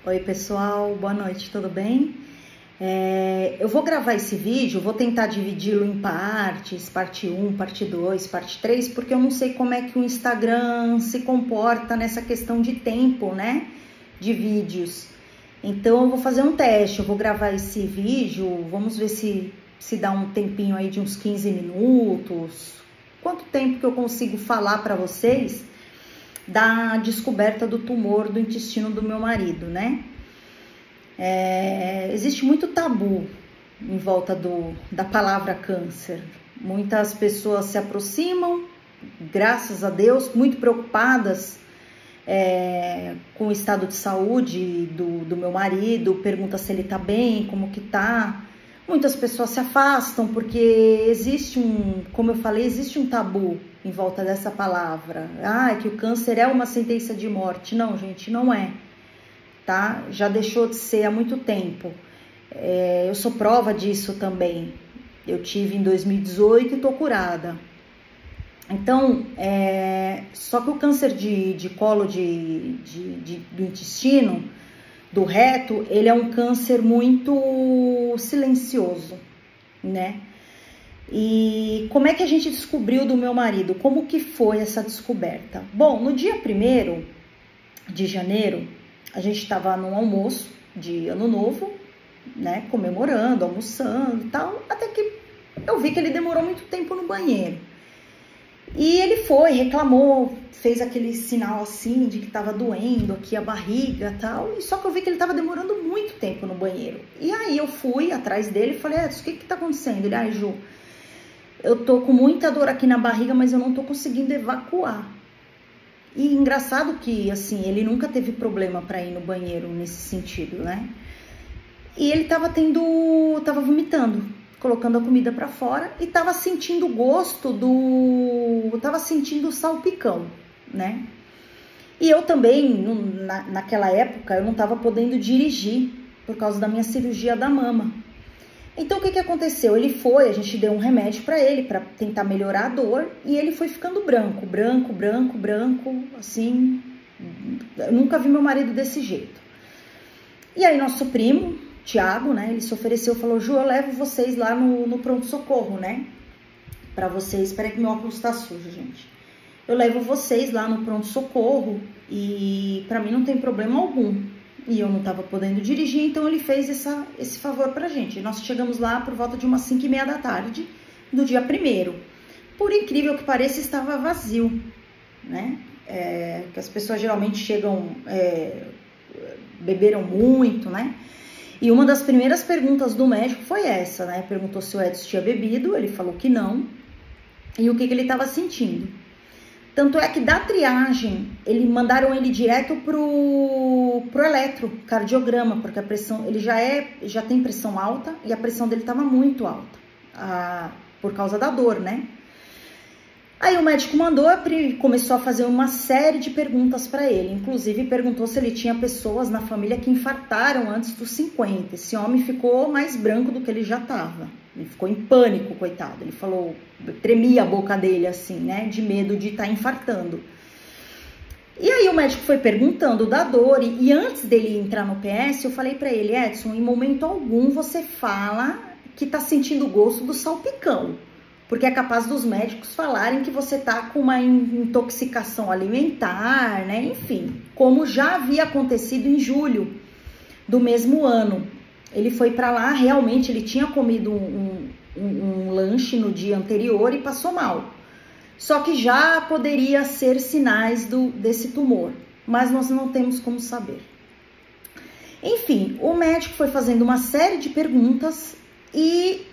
Oi pessoal, boa noite, tudo bem? Eu vou gravar esse vídeo, vou tentar dividi-lo em partes, parte 1, parte 2, parte 3, porque eu não sei como é que o Instagram se comporta nessa questão de tempo, né, de vídeos. Então eu vou fazer um teste, eu vou gravar esse vídeo, vamos ver se dá um tempinho aí de uns 15 minutos, quanto tempo que eu consigo falar para vocês da descoberta do tumor do intestino do meu marido, né? Existe muito tabu em volta da palavra câncer. Muitas pessoas se aproximam, graças a Deus, muito preocupadas com o estado de saúde do meu marido, pergunta se ele tá bem, como que tá. Muitas pessoas se afastam porque existe como eu falei, existe um tabu em volta dessa palavra. Que o câncer é uma sentença de morte. Não, gente, não é, tá? Já deixou de ser há muito tempo. Eu sou prova disso também. Eu tive em 2018 e tô curada. Então, só que o câncer de colo do intestino, do reto, ele é um câncer muito silencioso, né? E como é que a gente descobriu do meu marido? Como que foi essa descoberta? Bom, no dia 1º de janeiro, a gente estava num almoço de ano novo, né? Comemorando, almoçando e tal, até que eu vi que ele demorou muito tempo no banheiro. E ele foi, reclamou, fez aquele sinal assim de que tava doendo aqui a barriga e tal. E só que eu vi que ele tava demorando muito tempo no banheiro. E aí eu fui atrás dele e falei, Edson, o que tá acontecendo? Ele, Ju, eu tô com muita dor aqui na barriga, mas eu não tô conseguindo evacuar. E engraçado que, assim, ele nunca teve problema pra ir no banheiro nesse sentido, né? E ele tava vomitando, colocando a comida para fora e tava sentindo o gosto tava sentindo o salpicão, né? E eu também, naquela época, eu não tava podendo dirigir por causa da minha cirurgia da mama. Então, o que aconteceu? A gente deu um remédio para ele, para tentar melhorar a dor, e ele foi ficando branco, assim, eu nunca vi meu marido desse jeito. E aí, nosso primo, Tiago, né, ele se ofereceu, falou, Ju, eu levo vocês lá no pronto-socorro, né, pra vocês, espera que meu óculos tá sujo, gente. Eu levo vocês lá no pronto-socorro e pra mim não tem problema algum. E eu não tava podendo dirigir, então ele fez esse favor pra gente. Nós chegamos lá por volta de umas 5h30 da tarde, do dia 1º. Por incrível que pareça, estava vazio, né, que as pessoas geralmente chegam, beberam muito, né. E uma das primeiras perguntas do médico foi essa, né? Perguntou se o Edson tinha bebido, ele falou que não. E o que ele estava sentindo. Tanto é que da triagem, mandaram ele direto pro eletrocardiograma, porque a pressão, ele já tem pressão alta e a pressão dele estava muito alta, por causa da dor, né? Aí o médico começou a fazer uma série de perguntas para ele, inclusive perguntou se ele tinha pessoas na família que infartaram antes dos 50. Esse homem ficou mais branco do que ele já estava, ele ficou em pânico, coitado. Ele falou, tremia a boca dele assim, né, de medo de estar infartando. E aí o médico foi perguntando da dor e antes dele entrar no PS, eu falei para ele, Edson, em momento algum você fala que tá sentindo o gosto do salpicão. Porque é capaz dos médicos falarem que você tá com uma intoxicação alimentar, né? Enfim, como já havia acontecido em julho do mesmo ano. Ele foi para lá, realmente ele tinha comido um lanche no dia anterior e passou mal. Só que já poderia ser sinais desse tumor, mas nós não temos como saber. Enfim, o médico foi fazendo uma série de perguntas e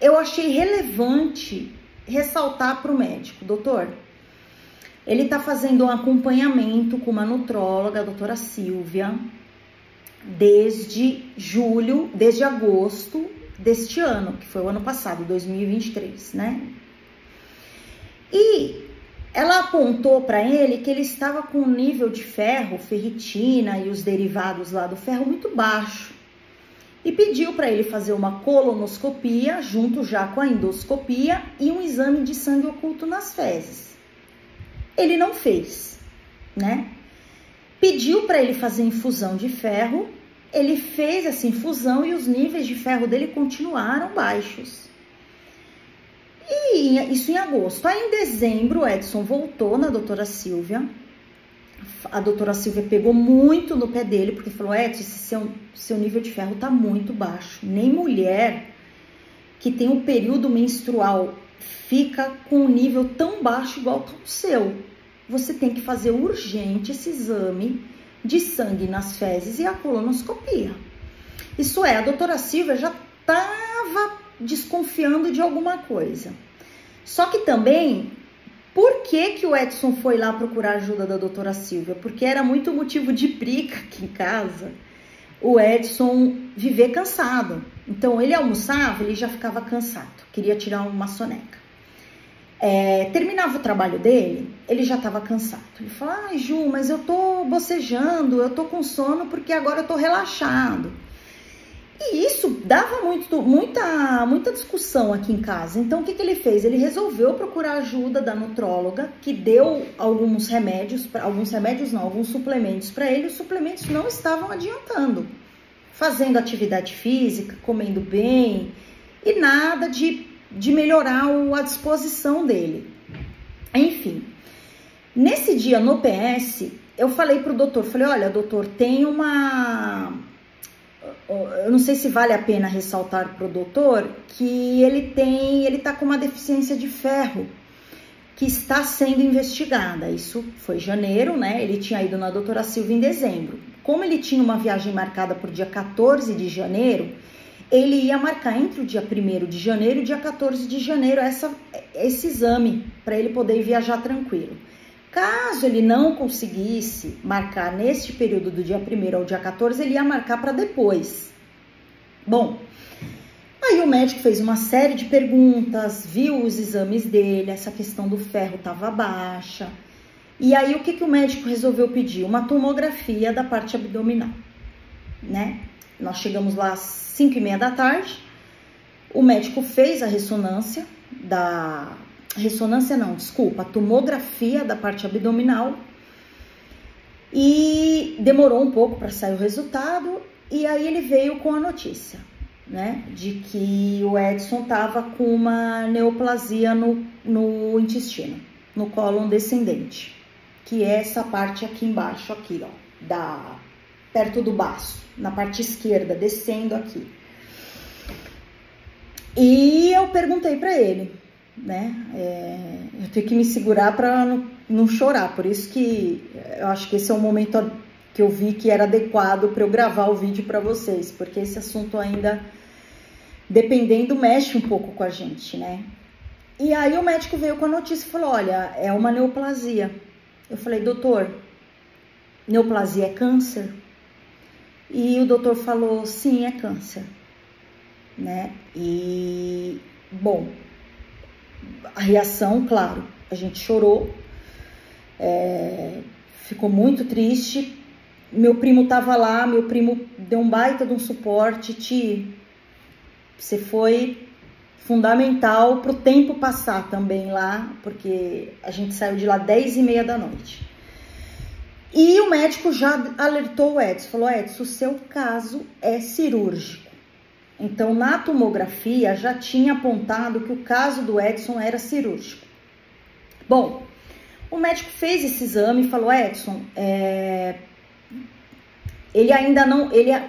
eu achei relevante ressaltar para o médico, doutor, ele está fazendo um acompanhamento com uma nutróloga, a doutora Silvia, desde agosto deste ano, que foi o ano passado, 2023, né? E ela apontou para ele que ele estava com um nível de ferro, ferritina e os derivados lá do ferro muito baixo. E pediu para ele fazer uma colonoscopia, junto já com a endoscopia, e um exame de sangue oculto nas fezes. Ele não fez, né? pediu para ele fazer infusão de ferro. Ele fez essa infusão e os níveis de ferro dele continuaram baixos. E isso em agosto. Aí em dezembro o Edson voltou na doutora Silvia. A doutora Silvia pegou muito no pé dele, porque falou: Edson, seu nível de ferro tá muito baixo. Nem mulher que tem um período menstrual fica com um nível tão baixo igual o seu. Você tem que fazer urgente esse exame de sangue nas fezes e a colonoscopia. Isso é, a doutora Silvia já estava desconfiando de alguma coisa. Só que também, por que o Edson foi lá procurar ajuda da doutora Silvia? Porque era muito motivo de briga aqui em casa o Edson viver cansado. Então ele almoçava, ele já ficava cansado, queria tirar uma soneca. Terminava o trabalho dele, ele já estava cansado. Ele falou: ai, Ju, mas eu tô bocejando, eu tô com sono porque agora eu tô relaxado. E isso dava muita discussão aqui em casa. Então o que ele fez? Ele resolveu procurar ajuda da nutróloga, que deu alguns suplementos para ele. Os suplementos não estavam adiantando. Fazendo atividade física, comendo bem e nada de melhorar a disposição dele. Enfim, nesse dia no PS, eu falei pro doutor, falei: olha, doutor, tem uma... Eu não sei se vale a pena ressaltar pro doutor que ele tá com uma deficiência de ferro que está sendo investigada. Isso foi janeiro, né? Ele tinha ido na doutora Silvia em dezembro. Como ele tinha uma viagem marcada para o dia 14 de janeiro, ele ia marcar entre o dia 1º de janeiro e o dia 14 de janeiro esse exame, para ele poder viajar tranquilo. Caso ele não conseguisse marcar neste período do dia 1º ao dia 14, ele ia marcar para depois. Bom, aí o médico fez uma série de perguntas, viu os exames dele, essa questão do ferro estava baixa. E aí o que o médico resolveu pedir? Uma tomografia da parte abdominal, né? Nós chegamos lá às 5h30 da tarde, o médico fez a a tomografia da parte abdominal e demorou um pouco para sair o resultado, e aí ele veio com a notícia, né, de que o Edson estava com uma neoplasia no intestino, no cólon descendente, que é essa parte aqui embaixo, aqui, ó, perto do baço, na parte esquerda, descendo aqui. E eu perguntei para ele, né, eu tenho que me segurar para não chorar, por isso que eu acho que esse é o momento que eu vi que era adequado para eu gravar o vídeo para vocês, porque esse assunto ainda, dependendo, mexe um pouco com a gente, né. E aí o médico veio com a notícia e falou: olha, é uma neoplasia. Eu falei: doutor, neoplasia é câncer? E o doutor falou: sim, é câncer, né? E, bom, a reação, claro, a gente chorou, ficou muito triste. Meu primo tava lá, meu primo deu um baita de um suporte. Ti, você foi fundamental pro tempo passar também lá, porque a gente saiu de lá 10h30 da noite. E o médico já alertou o Edson, falou: Edson, o seu caso é cirúrgico. Então, na tomografia já tinha apontado que o caso do Edson era cirúrgico. Bom, o médico fez esse exame e falou: Edson,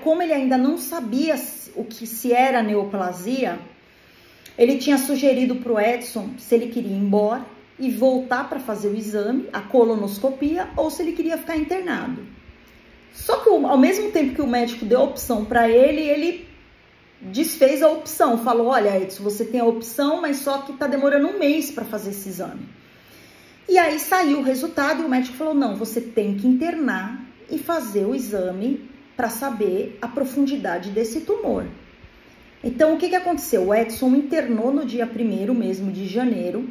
como ele ainda não sabia se era neoplasia, ele tinha sugerido para o Edson se ele queria ir embora e voltar para fazer o exame, a colonoscopia, ou se ele queria ficar internado. Só que ao mesmo tempo que o médico deu a opção para ele desfez a opção, falou: olha, Edson, você tem a opção, mas só que tá demorando um mês para fazer esse exame. E aí saiu o resultado e o médico falou: não, você tem que internar e fazer o exame para saber a profundidade desse tumor. Então, o que aconteceu? O Edson internou no dia 1º mesmo de janeiro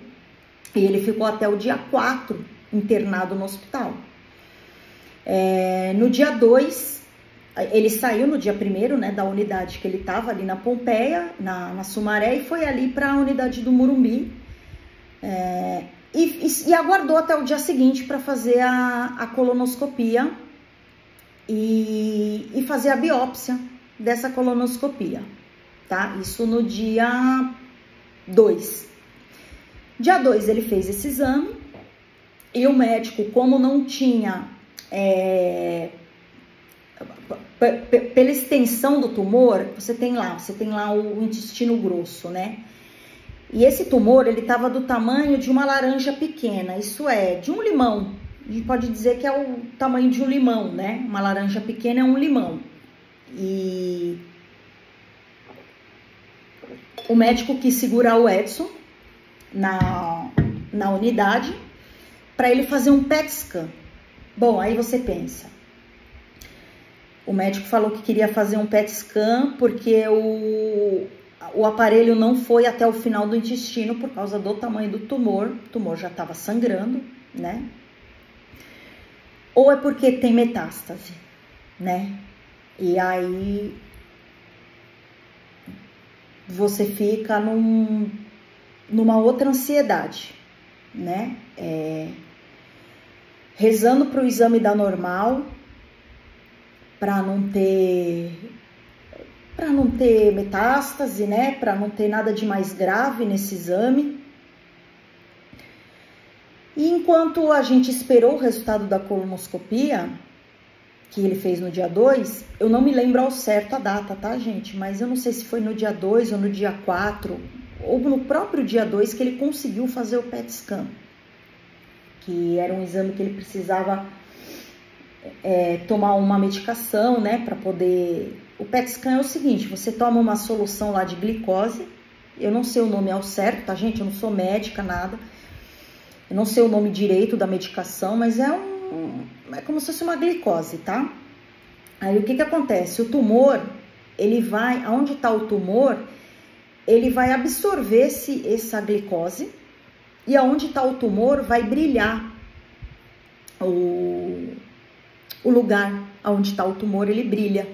e ele ficou até o dia 4 internado no hospital. No dia 2, ele saiu no dia 1º, né, da unidade que ele estava ali na Pompeia, na Sumaré, e foi ali para a unidade do Morumbi, e aguardou até o dia seguinte para fazer a colonoscopia e fazer a biópsia dessa colonoscopia, tá? Isso no dia 2. Dia 2 ele fez esse exame e o médico, como não tinha, pela extensão do tumor, você tem lá o intestino grosso, né? E esse tumor, ele estava do tamanho de uma laranja pequena, isso é, de um limão. A gente pode dizer que é o tamanho de um limão, né? Uma laranja pequena é um limão. E o médico quis segurar o Edson na unidade para ele fazer um PET scan. Bom, aí você pensa. O médico falou que queria fazer um PET scan porque o aparelho não foi até o final do intestino por causa do tamanho do tumor. O tumor já estava sangrando, né? Ou é porque tem metástase, né? E aí você fica numa outra ansiedade, né? Rezando para o exame dar normal, para não ter metástase, né? Para não ter nada de mais grave nesse exame. E enquanto a gente esperou o resultado da colonoscopia, que ele fez no dia 2, eu não me lembro ao certo a data, tá, gente? Mas eu não sei se foi no dia 2 ou no dia 4, ou no próprio dia 2 que ele conseguiu fazer o PET scan, que era um exame que ele precisava tomar uma medicação, né, para poder... O PET scan é o seguinte, você toma uma solução lá de glicose, eu não sei o nome ao certo, tá, gente? Eu não sou médica, nada. Eu não sei o nome direito da medicação, mas é como se fosse uma glicose, tá? Aí o que acontece? O tumor, ele vai, aonde tá o tumor, ele vai absorver essa glicose e aonde tá o tumor vai brilhar o lugar aonde tá o tumor, ele brilha.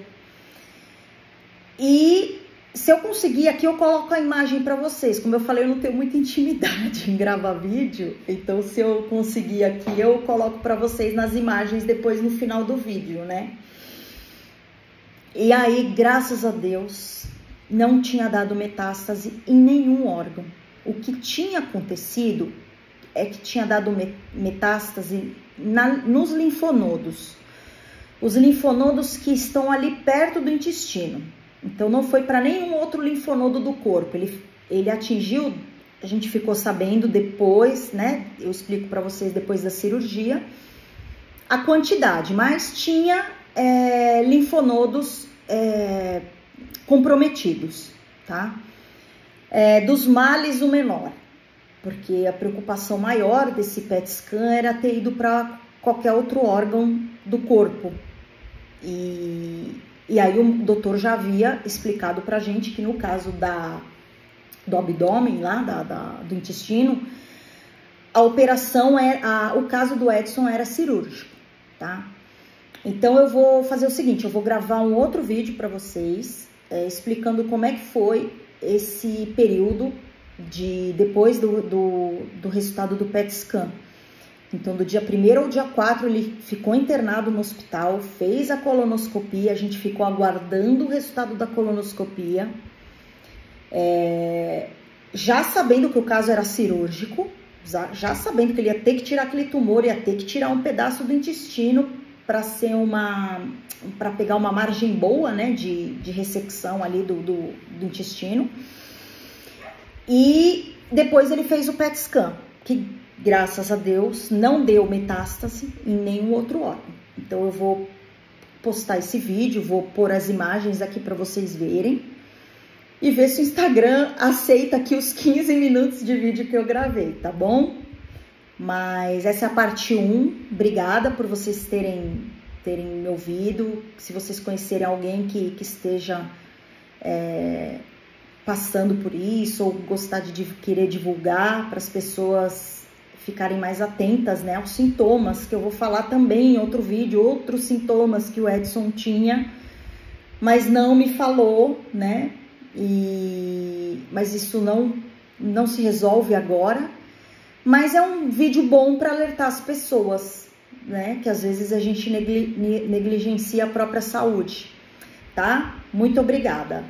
E se eu conseguir aqui, eu coloco a imagem para vocês. Como eu falei, eu não tenho muita intimidade em gravar vídeo, então se eu conseguir aqui, eu coloco para vocês nas imagens depois no final do vídeo, né? E aí, graças a Deus, não tinha dado metástase em nenhum órgão. O que tinha acontecido é que tinha dado metástase nos linfonodos. Os linfonodos que estão ali perto do intestino. Então, não foi para nenhum outro linfonodo do corpo. Ele atingiu, a gente ficou sabendo depois, né? Eu explico para vocês depois da cirurgia, a quantidade. Mas tinha linfonodos comprometidos, tá? Dos males, o menor. Porque a preocupação maior desse PET scan era ter ido para qualquer outro órgão do corpo. E aí o doutor já havia explicado pra gente que no caso do abdômen, lá do intestino, a operação, o caso do Edson era cirúrgico, tá? Então eu vou fazer o seguinte, eu vou gravar um outro vídeo para vocês, explicando como é que foi esse período depois do resultado do PET scan. Então, do dia 1º ao dia 4, ele ficou internado no hospital, fez a colonoscopia, a gente ficou aguardando o resultado da colonoscopia, já sabendo que o caso era cirúrgico, já sabendo que ele ia ter que tirar aquele tumor, ia ter que tirar um pedaço do intestino para pegar uma margem boa, né, de ressecção ali do intestino. E depois ele fez o PET scan, que graças a Deus não deu metástase em nenhum outro órgão. Então eu vou postar esse vídeo, vou pôr as imagens aqui para vocês verem e ver se o Instagram aceita aqui os 15 minutos de vídeo que eu gravei, tá bom? Mas essa é a parte 1. Obrigada por vocês terem me ouvido. Se vocês conhecerem alguém que esteja passando por isso ou gostar de querer divulgar para as pessoas ficarem mais atentas, né, aos sintomas, que eu vou falar também em outro vídeo, outros sintomas que o Edson tinha, mas não me falou, né, mas isso não se resolve agora, mas é um vídeo bom para alertar as pessoas né? Que às vezes a gente negligencia a própria saúde, tá? Muito obrigada.